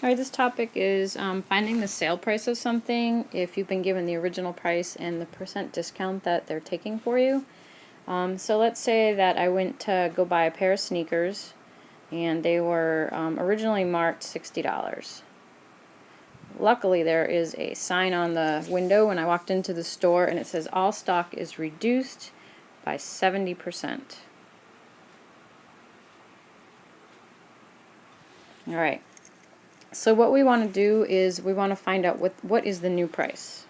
Alright, this topic is finding the sale price of something if you've been given the original price and the percent discount that they're taking for you. So let's say that I went to go buy a pair of sneakers and they were originally marked $60. Luckily, there is a sign on the window when I walked into the store and it says all stock is reduced by 70%. Alright. So what we want to do is we want to find out what is the new price.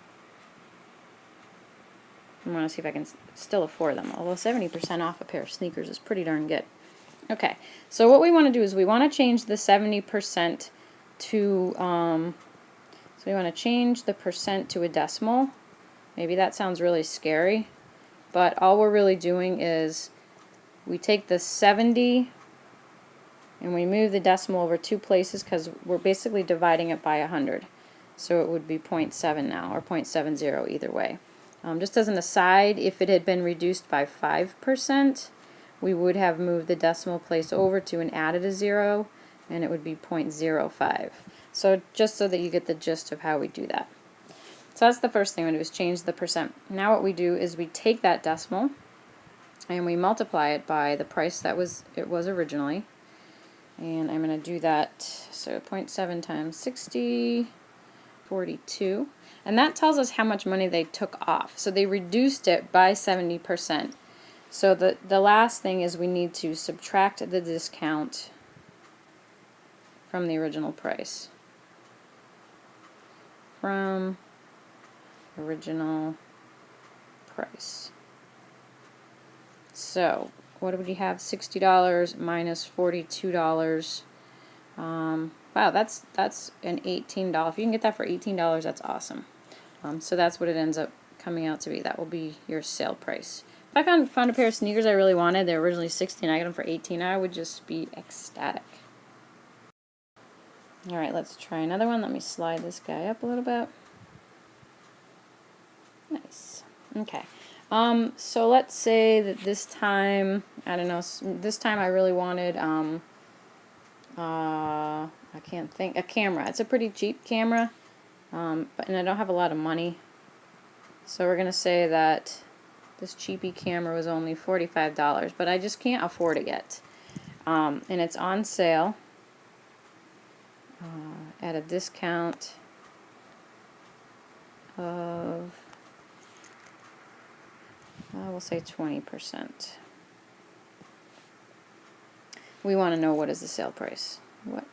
I want to see if I can still afford them, although 70% off a pair of sneakers is pretty darn good. Okay, so what we want to do is we want to change the 70% to, so we want to change the percent to a decimal. Maybe that sounds really scary, but all we're really doing is we take the 70 and we move the decimal over 2 places because we're basically dividing it by 100. So it would be 0.7 now, or 0.70 either way. Just as an aside, if it had been reduced by 5%, we would have moved the decimal place over to and added a 0, and it would be 0.05. So just so that you get the gist of how we do that. So that's the first thing we do, is change the percent. Now what we do is we take that decimal and we multiply it by the price that it was originally. And I'm going to do that, so 0.7 times 60, 42. And that tells us how much money they took off. So they reduced it by 70%. So the last thing is we need to subtract the discount from the original price. From original price. So what do we have? $60 minus $42. Wow, that's an $18. If you can get that for $18, that's awesome. So that's what it ends up coming out to be. That will be your sale price. If I found a pair of sneakers I really wanted, they were originally $60 and I got them for $18, I would just be ecstatic. Alright, let's try another one. Let me slide this guy up a little bit. Nice. Okay. So let's say that this time, I don't know, this time I really wanted, I can't think, a camera. It's a pretty cheap camera, and I don't have a lot of money. So we're going to say that this cheapy camera was only $45, but I just can't afford it yet. And it's on sale at a discount of, we'll say 20%. We want to know what is the sale price. What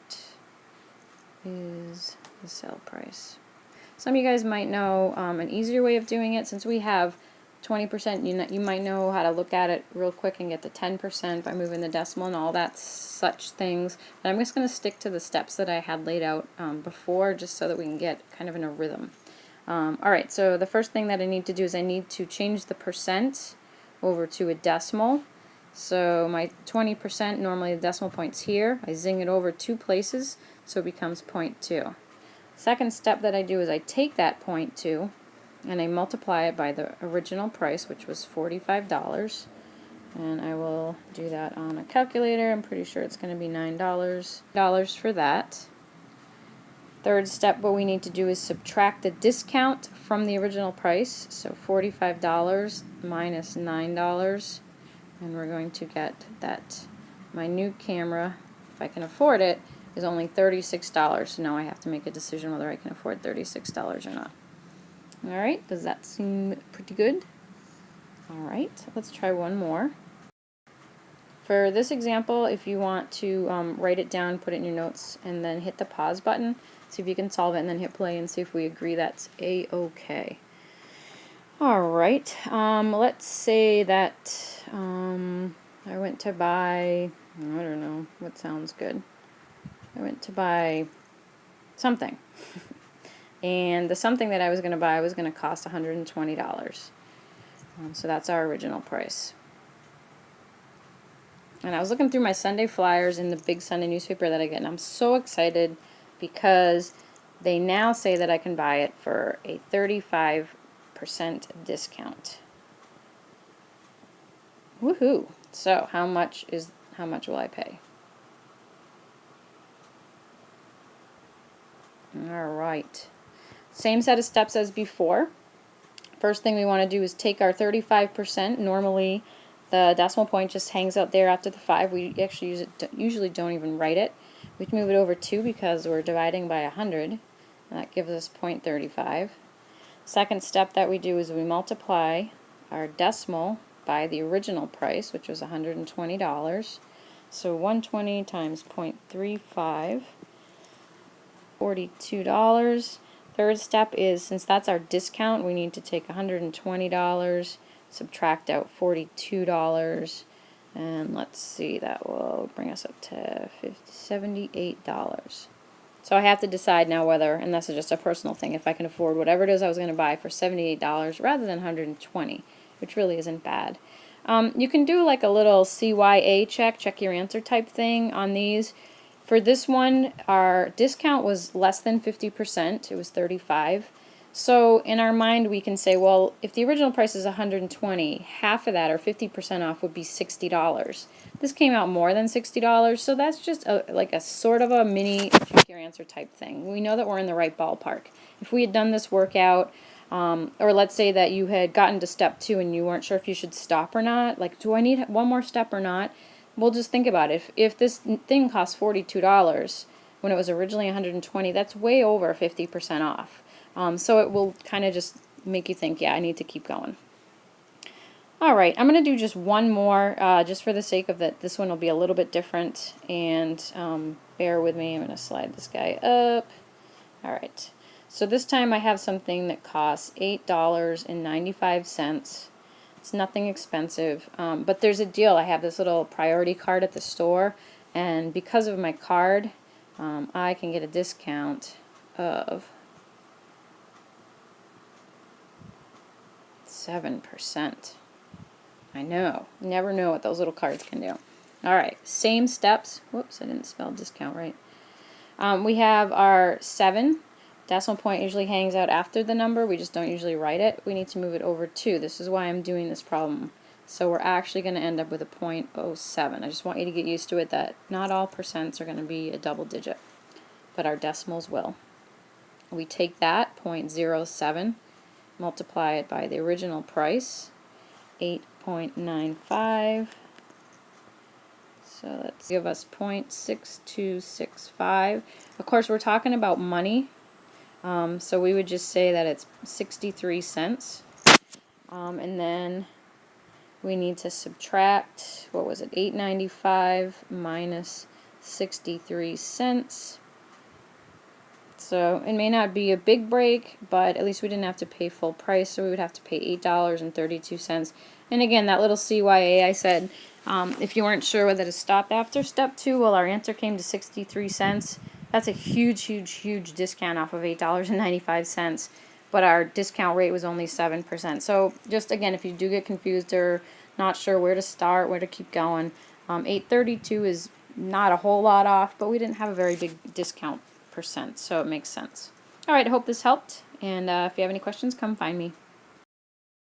is the sale price? Some of you guys might know an easier way of doing it. Since we have 20%, you might know how to look at it real quick and get the 10% by moving the decimal and all that such things. But I'm just going to stick to the steps that I had laid out before, just so that we can get kind of in a rhythm. Alright, so the first thing that I need to do is I need to change the percent over to a decimal. So my 20%, normally the decimal point's here. I zing it over 2 places, so it becomes 0.2. Second step that I do is I take that 0.2 and I multiply it by the original price, which was $45. And I will do that on a calculator. I'm pretty sure it's going to be $9 for that. Third step, what we need to do is subtract the discount from the original price. So $45 minus $9. And we're going to get that my new camera, if I can afford it, is only $36. So now I have to make a decision whether I can afford $36 or not. Alright, does that seem pretty good? Alright, let's try one more. For this example, if you want to write it down, put it in your notes, and then hit the pause button, see if you can solve it, and then hit play and see if we agree that's A-okay. Alright, let's say that I went to buy, I don't know, what sounds good. I went to buy something. And the something that I was going to buy was going to cost $120. So that's our original price. And I was looking through my Sunday flyers in the big Sunday newspaper that I get, and I'm so excited because they now say that I can buy it for a 35% discount. Woohoo! So how much will I pay? Alright. Same set of steps as before. First thing we want to do is take our 35%. Normally the decimal point just hangs out there after the 5. We actually usually don't even write it. We can move it over 2 because we're dividing by 100. And that gives us 0.35. Second step that we do is we multiply our decimal by the original price, which was $120. So 120 times 0.35, $42. Third step is, since that's our discount, we need to take $120, subtract out $42, and let's see, that will bring us up to $78. So I have to decide now whether, and this is just a personal thing, if I can afford whatever it is I was going to buy for $78 rather than $120, which really isn't bad. You can do like a little CYA check your answer type thing on these. For this one, our discount was less than 50%. It was 35. So in our mind, we can say, well, if the original price is $120, half of that, or 50% off, would be $60. This came out more than $60, so that's just like a sort of a mini check your answer type thing. We know that we're in the right ballpark. If we had done this workout, or let's say that you had gotten to step 2 and you weren't sure if you should stop or not, like, do I need one more step or not? We'll just think about it. If this thing costs $42 when it was originally $120, that's way over 50% off. So it will kind of just make you think, yeah, I need to keep going. Alright, I'm going to do just one more, just for the sake of that. This one will be a little bit different, and bear with me. I'm going to slide this guy up. Alright, so this time I have something that costs $8.95. It's nothing expensive, but there's a deal. I have this little priority card at the store, and because of my card, I can get a discount of 7%. I know. Never know what those little cards can do. Alright, same steps. Whoops, I didn't spell discount right. We have our 7. Decimal point usually hangs out after the number. We just don't usually write it. We need to move it over 2. This is why I'm doing this problem. So we're actually going to end up with a 0.07. I just want you to get used to it that not all percents are going to be a double digit, but our decimals will. We take that 0.07, multiply it by the original price, 8.95. So let's give us 0.6265. Of course, we're talking about money. So we would just say that it's 63 cents. And then we need to subtract, what was it, $8.95 minus 63 cents. So it may not be a big break, but at least we didn't have to pay full price, so we would have to pay $8.32. And again, that little CYA I said, if you weren't sure whether to stop after step 2, well, our answer came to 63 cents. That's a huge, huge, huge discount off of $8.95, but our discount rate was only 7%. So just again, if you do get confused or not sure where to start, where to keep going, $8.32 is not a whole lot off, but we didn't have a very big discount percent, so it makes sense. Alright, I hope this helped, and if you have any questions, come find me.